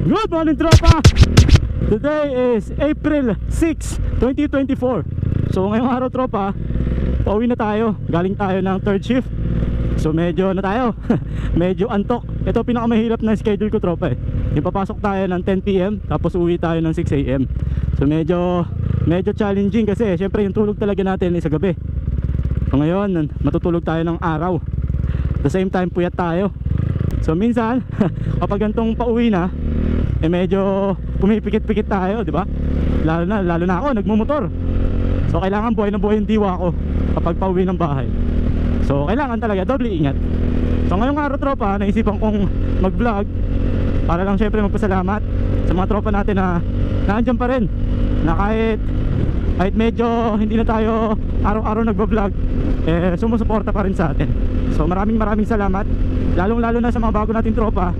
Good morning, tropa! Today is April 6, 2024. So ngayong araw, tropa, pauwi na tayo. Galing tayo ng third shift. So medyo na tayo medyo antok. Ito pinakamahirap na schedule ko, tropa eh. Yung papasok tayo ng 10 PM, tapos uwi tayo ng 6 AM. So medyo challenging kasi syempre yung tulog talaga natin ay sa gabi. So ngayon, matutulog tayo ng araw. At the same time, puyat tayo. So minsan kapag gantong pauwi na, eh medyo pumipikit-pikit tayo, di ba? Lalo na ako, nagmumotor. So kailangan buhay na buhay yung diwa ko kapag pauwi ng bahay. So kailangan talaga doble ingat. So ngayong araw, tropa, naisipan kong mag-vlog para lang syempre magpasalamat sa mga tropa natin na naandyan pa rin, na kahit medyo hindi na tayo araw-araw nagba-vlog, eh sumusuporta pa rin sa atin. So maraming salamat, lalong-lalo na sa mga bago nating tropa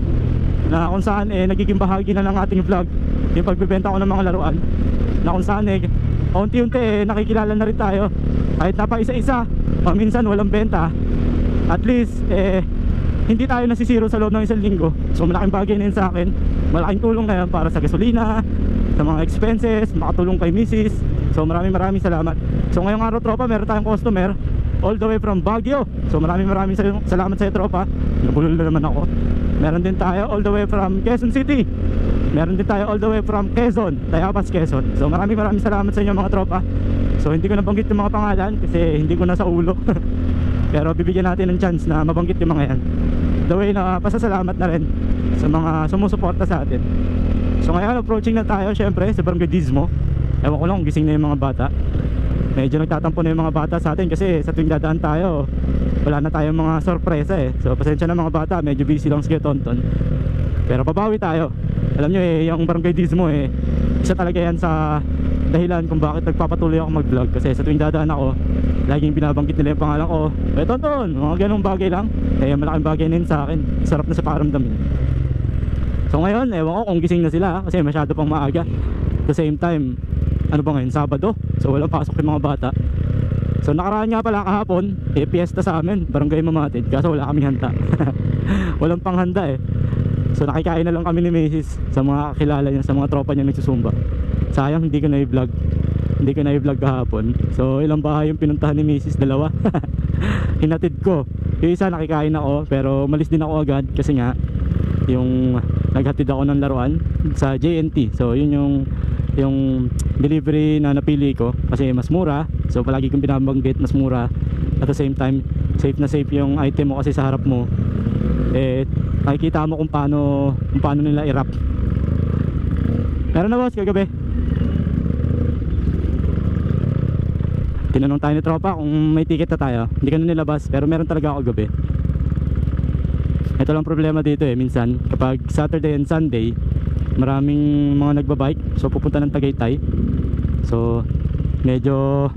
na kung saan nagiging bahagi na ng ating vlog yung pagbebenta ko ng mga laruan, na kung saan unti-unti nakikilala na rin tayo. Kahit na pa isa-isa o minsan walang benta, at least hindi tayo nasisiro sa loob ng isang linggo. So malaking bagay na yun sa akin. Malaking tulong na yan para sa gasolina, sa mga expenses, makatulong kay misis. So maraming salamat. So ngayong araw, tropa, meron tayong customer all the way from Baguio. So maraming salamat sa iyo, tropa. Nabulol na naman ako. Meron din tayo all the way from Quezon City. Meron din tayo all the way from Quezon, Tayabas, Quezon. So maraming salamat sa inyo, mga tropa. So hindi ko nabanggit yung mga pangalan kasi hindi ko na sa ulo. Pero bibigyan natin ng chance na mabanggit yung mga yan. The way na pasasalamat na rin sa mga sumusuporta sa atin. So ngayon, approaching na tayo syempre sa Barangay Dismo. Ewan ko lang kung gising na yung mga bata. Medyo nagtatampo na yung mga bata sa atin kasi sa tuwing dadaan tayo, wala na tayong mga sorpresa eh. So pasensya na mga bata, medyo busy lang si Tonton. Pero babawi tayo. Alam nyo yung Barangay Dismo isa talaga yan sa dahilan kung bakit nagpapatuloy ako mag-vlog. Kasi sa tuwing dadaan ako, laging binabanggit nila yung pangalan ko. Tonton, mga ganong bagay lang. Malaking bagay na yun sa akin. Sarap na sa pakiramdam yun. So ngayon, ewan ko kung gising na sila kasi masyado pang maaga. At the same time, ano ba ngayon, Sabado? So walang pasok yung mga bata. So nakaraan nga pala kahapon, piyesta sa amin, Barangay Mamatid. Kaso wala kaming handa. Walang panghanda eh. So nakikain na lang kami ni Macy's sa mga kakilala niya, sa mga tropa niya nagsusumba. Sayang hindi ko na-vlog kahapon. So ilang bahay yung pinuntahan ni Macy's, dalawa. Hinatid ko. Yung isa nakikain ako, pero malis din ako agad kasi nga yung naghatid ako ng laruan sa JNT. So yun yung delivery na napili ko kasi mas mura. So palagi kong binabanggit, mas mura. At the same time, safe na safe yung item mo kasi sa harap mo. Nakikita mo kung paano nila i-wrap. Meron na, boss, kagabi. Tinanong tayo ni tropa kung may ticket na tayo. Hindi ka na nilabas, pero meron talaga ako gabi. Ito lang problema dito minsan kapag Saturday and Sunday, maraming mga nagbabike, so pupunta ng Tagaytay. So medyo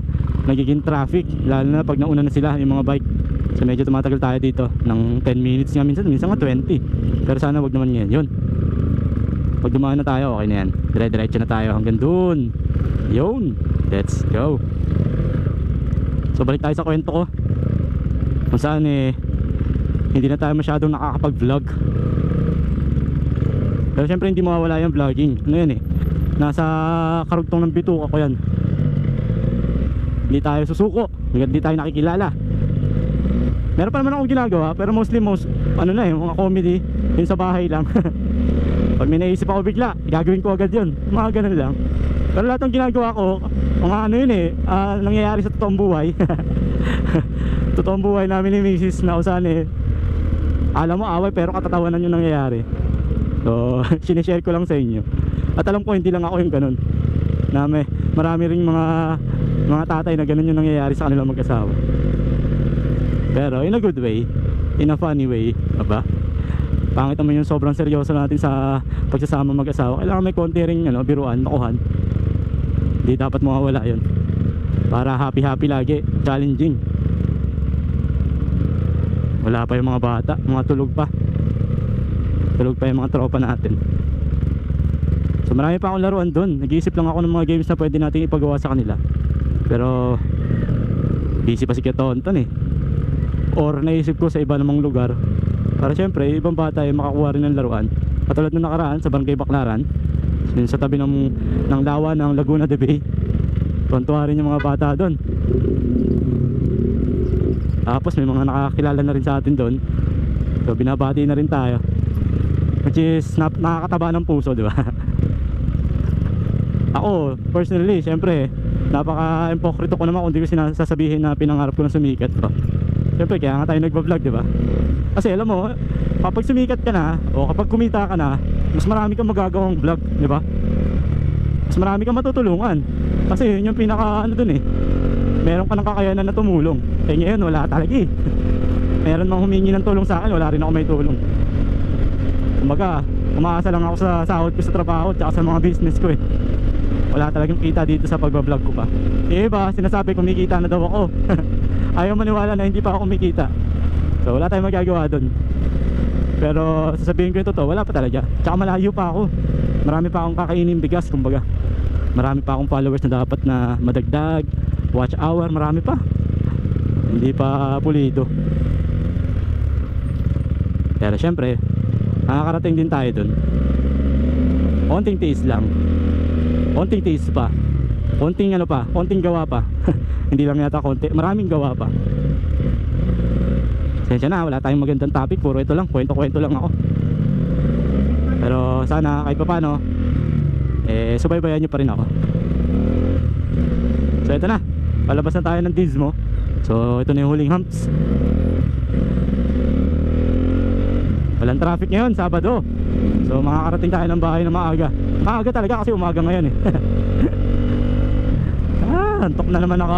nagiging traffic, lalo na pag nauna na sila yung mga bike. So medyo tumatagal tayo dito ng 10 minutes nga, minsan nga 20. Pero sana wag naman ngayon. Yun, pag dumaan na tayo, okay na yan. Dire-diretso na tayo hanggang dun. Yun, let's go. So balik tayo sa kwento ko kung saan hindi na tayo masyadong nakakapag-vlog. Pero syempre hindi mawawala yung vlogging. Ano yan nasa karugtong ng bituka ko yan. Hindi tayo susuko, hindi tayo nakikilala. Meron pa naman akong ginagawa, pero mostly mga comedy, yun sa bahay lang. Pag may naisip ako bigla, gagawin ko agad yun. Mga ganun lang. Pero lahat ng ginagawa ko, mga nangyayari sa totoong buhay. Totoong buhay namin ni Mrs. na usan alam mo, away pero katatawanan yung nangyayari. So sinishare ko lang sa inyo. At alam ko hindi lang ako yung ganun, na marami ring mga tatay na ganun yung nangyayari sa kanilang mag-asawa. Pero in a good way, in a funny way, diba? Pangit naman yung sobrang seryoso natin sa pagsasama mag-asawa. Kailangan may konti ring biruan, makuhan. Hindi dapat mawawala yun para happy lagi. Challenging. Wala pa yung mga bata, mga tulog pa yung mga tropa natin. So marami pa akong laruan dun. Nag-iisip lang ako ng mga games na pwede natin ipagawa sa kanila. Pero busy pa si Tonton or naisip ko sa iba namang lugar para syempre ibang bata makakuha rin ng laruan. Katulad nung nakaraan sa Barangay Baclaran, yun sa tabi ng lawa ng Laguna de Bay. Tuwan-tuwa rin yung mga bata doon. Tapos may mga nakakilala na rin sa atin doon. So binabati na rin tayo. Which is nakakataba ng puso, di ba? Ako, personally, syempre, napaka-impokrito ko naman kung di ko sasabihin na pinangarap ko na sumikat ko. Syempre, kaya nga tayo nagbablog, di ba? Kasi alam mo, kapag sumikat ka na, o kapag kumita ka na, mas marami kang magagawang vlog, di ba? Mas marami kang matutulungan. Kasi yun yung pinaka, ano dun eh, meron ka ng kakayanan na tumulong. Eh ngayon, wala talaga eh. Meron mang humingi ng tulong sa akin, wala rin ako may tulong. Kumbaga, umaasa lang ako sa sahod ko sa trabaho at sa mga business ko eh. Wala talagang kita dito sa pagbablog ko pa. Eh iba, sinasabi kumikita na daw ako. Ayaw maniwala na hindi pa ako kumikita. So wala tayong magagawa dun. Pero sasabihin ko yung totoo, wala pa talaga. Tsaka malayo pa ako. Marami pa akong kakainin bigas, kumbaga. Marami pa akong followers na dapat na madagdag. Watch hour, marami pa. Hindi pa pulido. Pero syempre, nakakarating din tayo dun. Konting tiis lang. Konting tiis pa. Konting ano pa, konting gawa pa. Hindi lang yata konti, maraming gawa pa. Sensya na, wala tayong magandang topic. Puro ito lang, kwento-kwento lang ako. Pero sana kahit pa paano, subaybayan nyo pa rin ako. So ito na, palabas na tayo ng Dismo. So ito na yung huling humps. Walang traffic ngayon, Sabado. So makakarating tayo ng bahay na maaga. Maaga talaga kasi umaga ngayon eh. Antok na naman ako.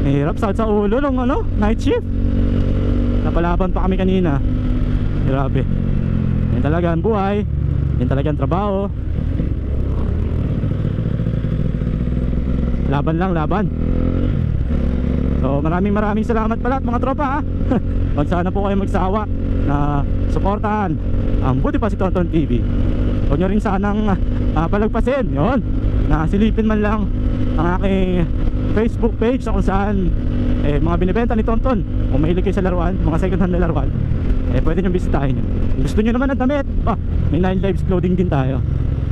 Hirap sa ulo ng ano, night shift. Napalaban pa kami kanina. Grabe. Yan talaga ang buhay. Yan talaga ang trabaho. Laban lang, laban. So maraming salamat pala at mga tropa ha. Wag sana po kayo magsawa na suportahan ang Buti Pa Si Tonton TV. Huwag nyo rin sanang palagpasin yun, na silipin man lang ang aking Facebook page na kung saan mga binibenta ni Tonton. Kung mahilig kayo sa laruan, mga second hand na laruan, pwede nyo bisitahin yun. Gusto nyo naman ng damit, may 9 Lives clothing din tayo.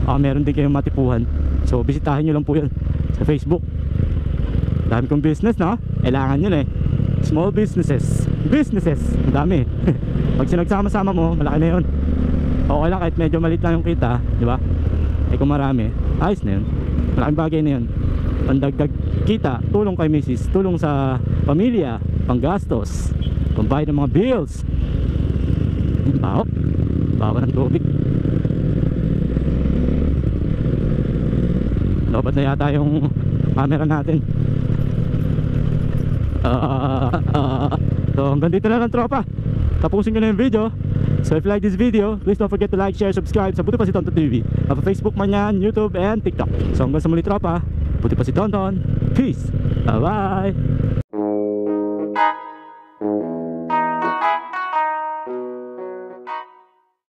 Meron din kayong matipuhan. So bisitahin nyo lang po yun sa Facebook. Dami kong business, no? Kailangan yun eh. Small businesses. Ang dami. Pag sinagsama-sama mo, malaki na yun. Okay lang kahit medyo maliit lang yung kita, di ba? Kung marami, ayos na yun. Malaking bagay na yun. Pandagdag kita, tulong kay misis, tulong sa pamilya, panggastos, pambayad ng mga bills. Bawa ng tubig. Lobat na yata yung camera natin. So hanggang dito na lang tropa. Tapusin ko na yung video. So if you like this video, please don't forget to like, share, subscribe sa Buti Pa Si Tonton TV. Sa Facebook man yan, YouTube and TikTok. So hanggang sa muli tropa, Buti Pa Si Tonton. Peace. Bye bye.